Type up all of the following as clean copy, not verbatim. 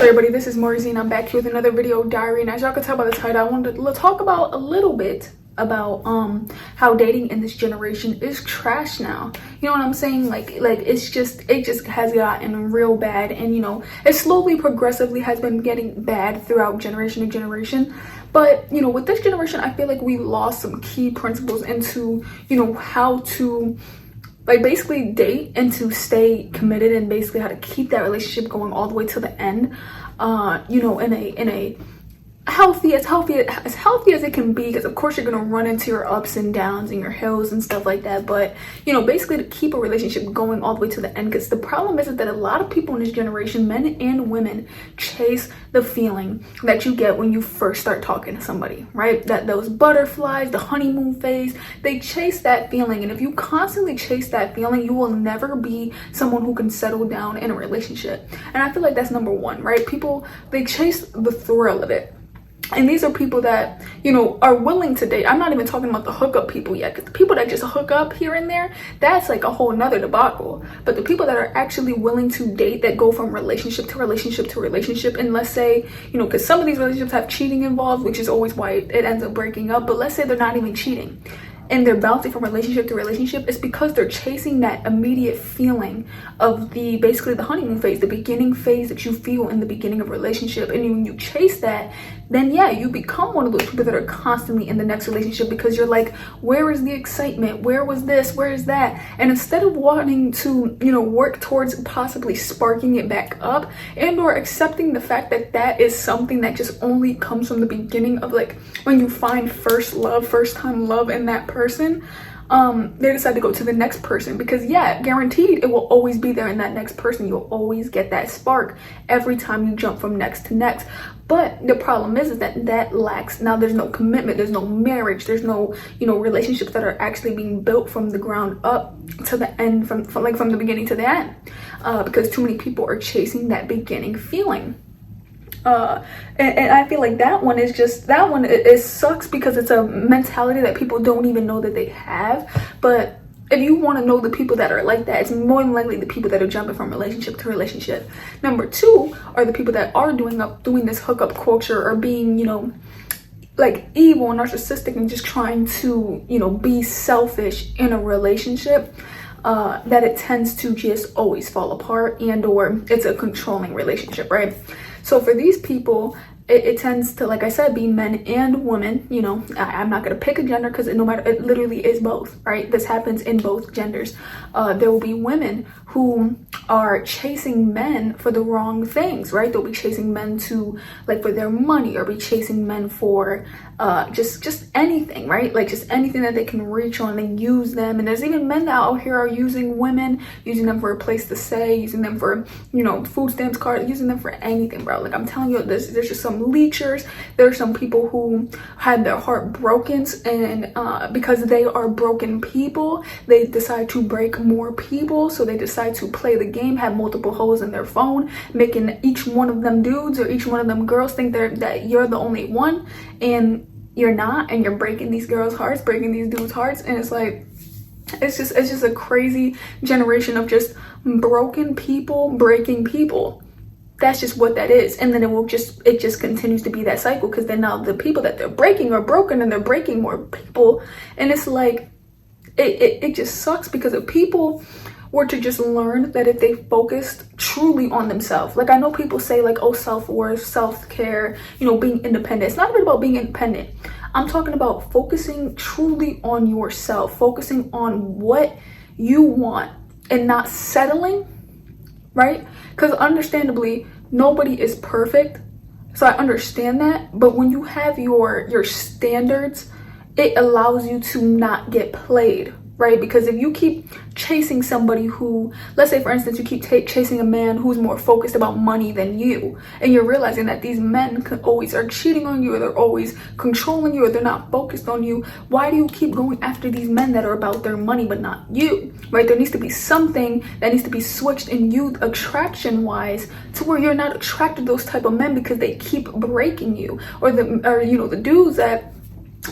everybody, this is Morzy and I'm back here with another video diary. And as y'all can tell by the title, I wanted to talk about a little bit about how dating in this generation is trash now. You know what I'm saying? Like it just has gotten real bad, and you know, it slowly progressively has been getting bad throughout generation to generation. But you know, with this generation, I feel like we lost some key principles into, you know, how to like basically date and to stay committed, and basically how to keep that relationship going all the way to the end, you know, in a healthy as it can be, because of course you're gonna run into your ups and downs and your hills and stuff like that, but you know, basically to keep a relationship going all the way to the end. Because the problem is that a lot of people in this generation, men and women, chase the feeling that you get when you first start talking to somebody, right? That those butterflies, the honeymoon phase, they chase that feeling. And if you constantly chase that feeling, you will never be someone who can settle down in a relationship. And I feel like that's number one, right? People, they chase the thrill of it. And these are people that, you know, are willing to date. I'm not even talking about the hookup people yet, because the people that just hook up here and there, that's like a whole nother debacle. But the people that are actually willing to date, that go from relationship to relationship to relationship, and let's say, you know, because some of these relationships have cheating involved, which is always why it ends up breaking up. But let's say they're not even cheating, and they're bouncing from relationship to relationship, it's because they're chasing that immediate feeling of basically the honeymoon phase, the beginning phase that you feel in the beginning of a relationship. And when you chase that, then yeah, you become one of those people that are constantly in the next relationship, because you're like, where is the excitement? Where was this? Where is that? And instead of wanting to, you know, work towards possibly sparking it back up, and or accepting the fact that that is something that just only comes from the beginning of, like, when you find first time love in that person, they decide to go to the next person, because yeah, guaranteed it will always be there in that next person. You'll always get that spark every time you jump from next to next. But the problem is that lacks, now there's no commitment, there's no marriage, there's no, you know, relationships that are actually being built from the ground up to the end, from the beginning to the end, because too many people are chasing that beginning feeling. And I feel like that one it sucks, because it's a mentality that people don't even know that they have. But if you want to know the people that are like that, it's more than likely the people that are jumping from relationship to relationship. Number two are the people that are doing this hookup culture, or being, you know, like evil and narcissistic, and just trying to, you know, be selfish in a relationship. That it tends to just always fall apart, and or it's a controlling relationship, right? So for these people, it tends to, like I said, be men and women. You know, I'm not going to pick a gender, because it literally is both, right? This happens in both genders. There will be women who are chasing men for the wrong things, right? They'll be chasing men to, like, for their money, or be chasing men for just anything, right? Like just anything that they can reach on, they use them. And there's even men that out here are using women, using them for a place to stay, using them for, you know, food stamps card, using them for anything, bro. Like, I'm telling you, there's just some leechers. There are some people who had their heart broken, and because they are broken people, they decide to break more people. So they decide to play the game, have multiple holes in their phone, making each one of them dudes or each one of them girls think that you're the only one, and you're not, and you're breaking these girls' hearts, breaking these dudes' hearts. And it's like, it's just a crazy generation of just broken people breaking people. That's just what that is. And then it just continues to be that cycle, because then now the people that they're breaking are broken, and they're breaking more people. And it's like, it just sucks, because if people were to just learn that if they focused truly on themselves, like, I know people say, like, oh, self-worth, self-care, you know, being independent. It's not even about being independent. I'm talking about focusing truly on yourself, focusing on what you want, and not settling, right? Because understandably, nobody is perfect, so I understand that. But when you have your standards, it allows you to not get played, right? Because if you keep chasing somebody who, let's say for instance, you keep chasing a man who's more focused about money than you, and you're realizing that these men always are cheating on you, or they're always controlling you, or they're not focused on you, why do you keep going after these men that are about their money but not you, right? There needs to be something that needs to be switched in you, attraction wise, to where you're not attracted to those type of men because they keep breaking you. Or you know, the dudes that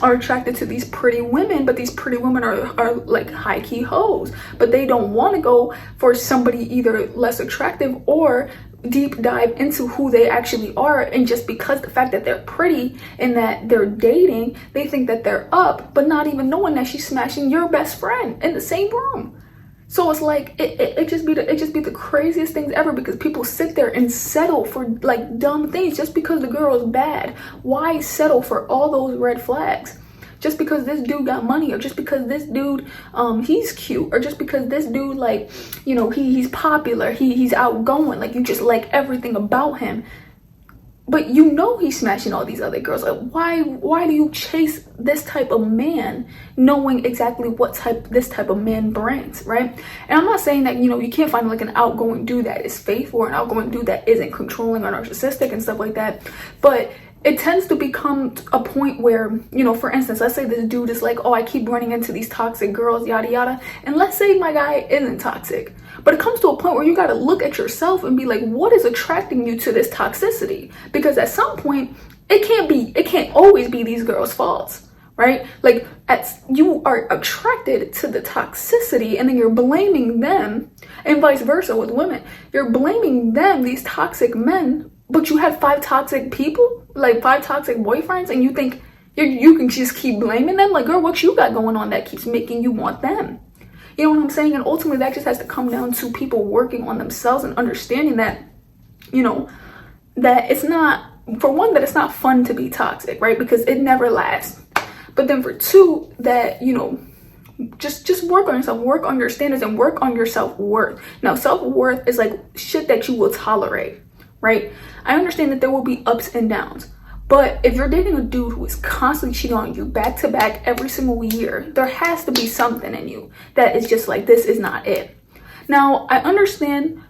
are attracted to these pretty women, but these pretty women are like high-key hoes, but they don't want to go for somebody either less attractive or deep dive into who they actually are, and just because the fact that they're pretty and that they're dating, they think that they're up, but not even knowing that she's smashing your best friend in the same room. So it's like it just be the craziest things ever, because people sit there and settle for like dumb things just because the girl is bad. Why settle for all those red flags? Just because this dude got money, or just because this dude he's cute, or just because this dude, like, you know, he's popular, he's outgoing, like you just like everything about him. But you know he's smashing all these other girls. Like, why do you chase this type of man knowing exactly what this type of man brings, right? And I'm not saying that, you know, you can't find like an outgoing dude that is faithful, or an outgoing dude that isn't controlling or narcissistic and stuff like that. But it tends to become a point where, you know, for instance, let's say this dude is like, oh, I keep running into these toxic girls, yada yada. And let's say my guy isn't toxic. But it comes to a point where you got to look at yourself and be like, what is attracting you to this toxicity? Because at some point, it can't always be these girls' faults, right? Like, you are attracted to the toxicity, and then you're blaming them, and vice versa with women. You're blaming them, these toxic men, but you had 5 toxic people, like 5 toxic boyfriends, and you think you can just keep blaming them? Like, girl, what you got going on that keeps making you want them? You know what I'm saying? And ultimately, that just has to come down to people working on themselves and understanding that, you know, that it's not, for one, that it's not fun to be toxic, right? Because it never lasts. But then for 2, that, you know, just work on yourself, work on your standards, and work on your self-worth. Now, self-worth is like shit that you will tolerate, right? I understand that there will be ups and downs. But if you're dating a dude who is constantly cheating on you back to back every single year, there has to be something in you that is just like, this is not it. Now, I understand,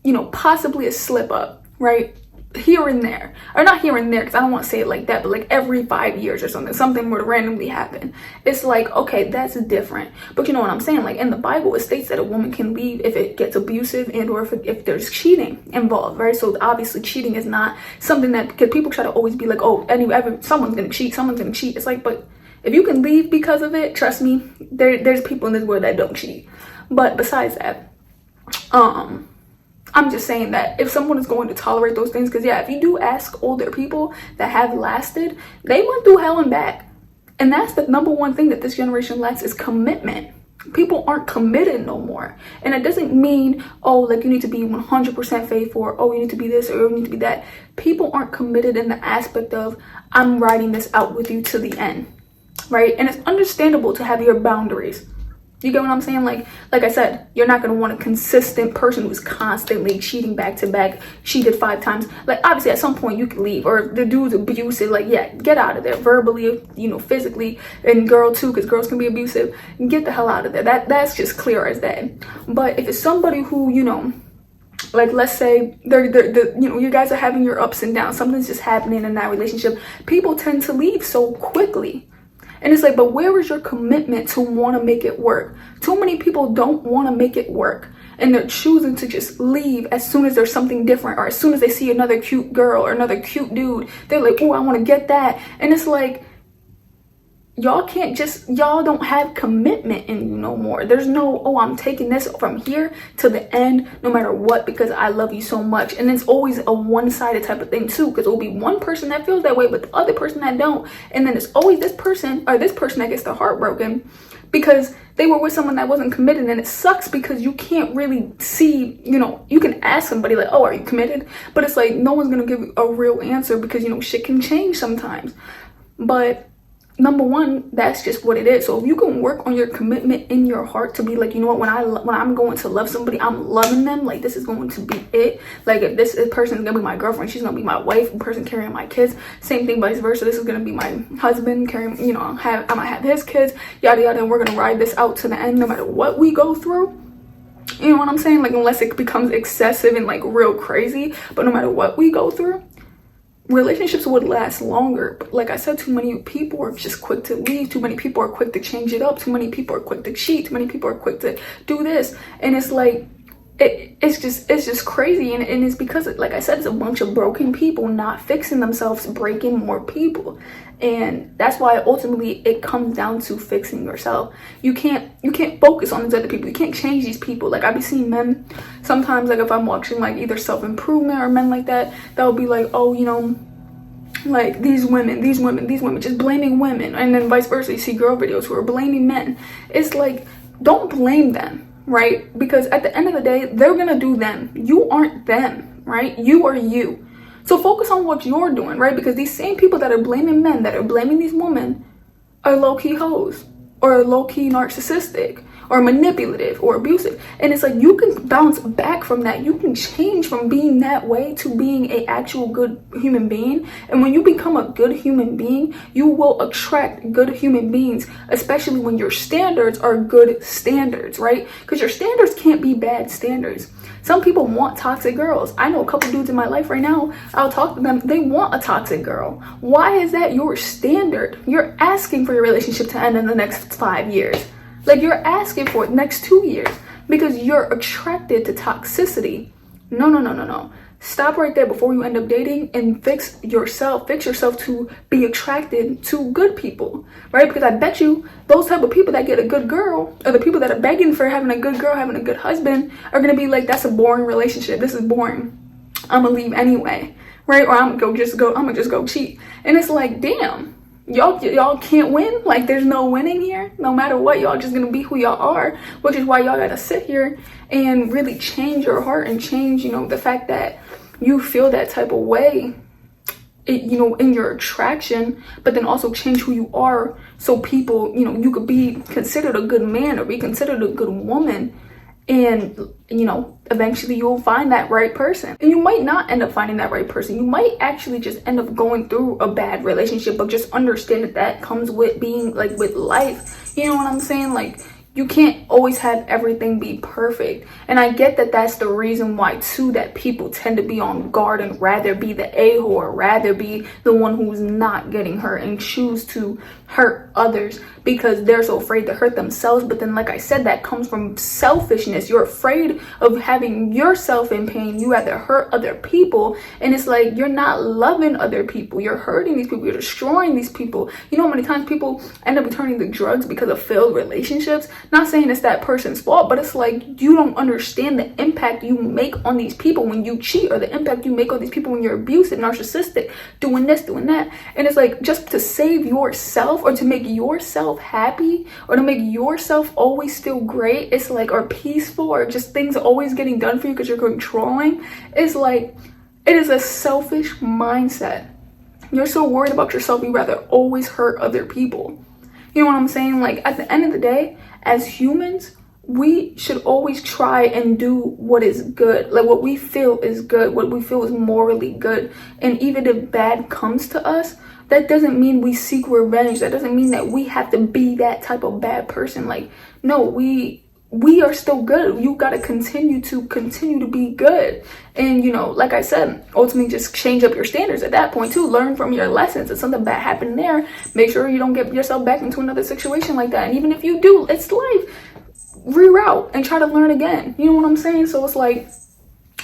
you know, possibly a slip up, right? Here and there, or not here and there, because I don't want to say it like that, but like every 5 years or something would randomly happen. It's like, okay, that's different. But you know what I'm saying? Like in the Bible, it states that a woman can leave if it gets abusive, and or if there's cheating involved, right? So obviously cheating is not something that, because people try to always be like, oh, someone's gonna cheat. It's like, but if you can leave because of it, trust me, there's people in this world that don't cheat. But besides that, I'm just saying that if someone is going to tolerate those things, because yeah, if you do ask older people that have lasted, they went through hell and back. And that's the number one thing that this generation lacks, is commitment. People aren't committed no more. And it doesn't mean, oh, like you need to be 100% faithful, or oh, you need to be this, or you need to be that. People aren't committed in the aspect of, I'm riding this out with you to the end, right? And it's understandable to have your boundaries. You get what I'm saying? Like I said, you're not going to want a consistent person who's constantly cheating back to back, cheated 5 times. Like, obviously, at some point you can leave, or the dude's abusive. Like, yeah, get out of there, verbally, you know, physically, and girl too, because girls can be abusive. Get the hell out of there. That's just clear as that. But if it's somebody who, you know, like let's say they're you know, you guys are having your ups and downs, something's just happening in that relationship, people tend to leave so quickly. And it's like, but where is your commitment to want to make it work? Too many people don't want to make it work, and they're choosing to just leave as soon as there's something different, or as soon as they see another cute girl or another cute dude, they're like, oh, I want to get that. And it's like, y'all don't have commitment in you no more. There's no, oh, I'm taking this from here to the end no matter what, because I love you so much. And it's always a one-sided type of thing too, because it will be one person that feels that way, but the other person that don't. And then it's always this person that gets their heart broken because they were with someone that wasn't committed. And it sucks because you can't really see, you know, you can ask somebody like, oh, are you committed? But it's like, no one's gonna give you a real answer, because, you know, shit can change sometimes. But number one, that's just what it is. So if you can work on your commitment in your heart to be like, you know what, when I'm going to love somebody, I'm loving them, like this is going to be it. Like if this person is gonna be my girlfriend, she's gonna be my wife, the person carrying my kids, same thing vice versa, this is gonna be my husband carrying, you know, I might have his kids, yada yada, and we're gonna ride this out to the end no matter what we go through. You know what I'm saying? Like, unless it becomes excessive and like real crazy, but no matter what we go through, relationships would last longer. But like I said, too many people are just quick to leave. Too many people are quick to change it up. Too many people are quick to cheat. Too many people are quick to do this. And it's like, it's just crazy, and it's because, like I said, it's a bunch of broken people not fixing themselves, breaking more people. And that's why ultimately it comes down to fixing yourself. You can't focus on these other people. You can't change these people. Like, I be seeing men sometimes, like if I'm watching like either self-improvement or men like that will be like, oh, you know, like these women, just blaming women. And then vice versa, you see girl videos who are blaming men. It's like, don't blame them, right? Because at the end of the day, they're gonna do them. You aren't them, right? You are you. So focus on what you're doing, right? Because these same people that are blaming men, that are blaming these women, are low-key hoes, or low-key narcissistic, or manipulative, or abusive. And it's like, you can bounce back from that. You can change from being that way to being an actual good human being. And when you become a good human being, you will attract good human beings, especially when your standards are good standards, right? Because your standards can't be bad standards. Some people want toxic girls. I know a couple dudes in my life right now, I'll talk to them, they want a toxic girl. Why is that your standard? You're asking for your relationship to end in the next 5 years. Like, you're asking for it next 2 years because you're attracted to toxicity. No. Stop right there before you end up dating and fix yourself. Fix yourself to be attracted to good people, right? Because I bet you those type of people that get a good girl, or the people that are begging for having a good girl, having a good husband, are gonna be like, that's a boring relationship. This is boring. I'm gonna leave anyway, right? Or I'm gonna just go cheat. And it's like, damn, y'all can't win. Like, there's no winning here. No matter what, y'all just gonna be who y'all are, which is why y'all gotta sit here and really change your heart and change, you know, the fact that you feel that type of way, you know, in your attraction, but then also change who you are, so people, you know, you could be considered a good man or be considered a good woman. And, you know, eventually you'll find that right person. And you might not end up finding that right person. You might actually just end up going through a bad relationship, but just understand that comes with being, like, with life. You know what I'm saying? Like, you can't always have everything be perfect. And I get that that's the reason why, too, that people tend to be on guard and rather be the a-hole, or rather be the one who's not getting hurt and choose to hurt others because they're so afraid to hurt themselves. But then, like I said, that comes from selfishness. You're afraid of having yourself in pain. You rather hurt other people. And it's like, you're not loving other people. You're hurting these people. You're destroying these people. You know how many times people end up turning to drugs because of failed relationships? Not saying it's that person's fault, but it's like, you don't understand the impact you make on these people when you cheat, or the impact you make on these people when you're abusive, narcissistic, doing this, doing that. And it's like, just to save yourself, or to make yourself happy, or to make yourself always feel great, it's like, or peaceful, or just things always getting done for you because you're controlling, it's like, it is a selfish mindset. You're so worried about yourself, you rather always hurt other people. You know what I'm saying? Like, at the end of the day, as humans, we should always try and do what is good, like what we feel is good, what we feel is morally good. And even if bad comes to us, that doesn't mean we seek revenge. That doesn't mean that we have to be that type of bad person. Like, no, we are still good. You got to continue to be good. And, you know, like I said, ultimately just change up your standards at that point too. Learn from your lessons. If something bad happened there, make sure you don't get yourself back into another situation like that. And even if you do, it's life. Reroute and try to learn again. You know what I'm saying? So it's like,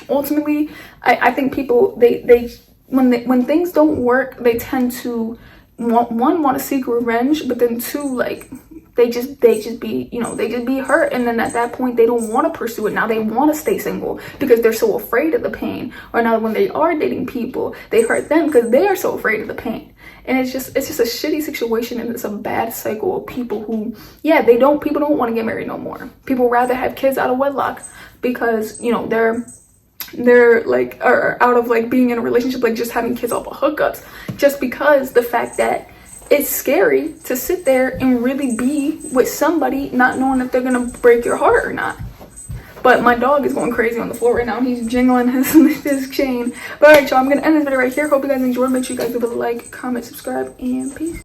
ultimately, I think people, they when things don't work, they tend to want to seek revenge, but then two, like, they just be, you know, they just be hurt. And then at that point, they don't want to pursue it. Now they want to stay single because they're so afraid of the pain. Or now when they are dating people, they hurt them because they are so afraid of the pain. And it's just a shitty situation, and it's a bad cycle of people who, yeah, people don't want to get married no more. People rather have kids out of wedlock because, you know, they're like, are out of like being in a relationship, like just having kids off of hookups, just because the fact that it's scary to sit there and really be with somebody not knowing if they're gonna break your heart or not. But my dog is going crazy on the floor right now. He's jingling his chain. But all right, y'all, I'm gonna end this video right here. Hope you guys enjoyed. Make sure you guys give it a like, comment, subscribe, and peace.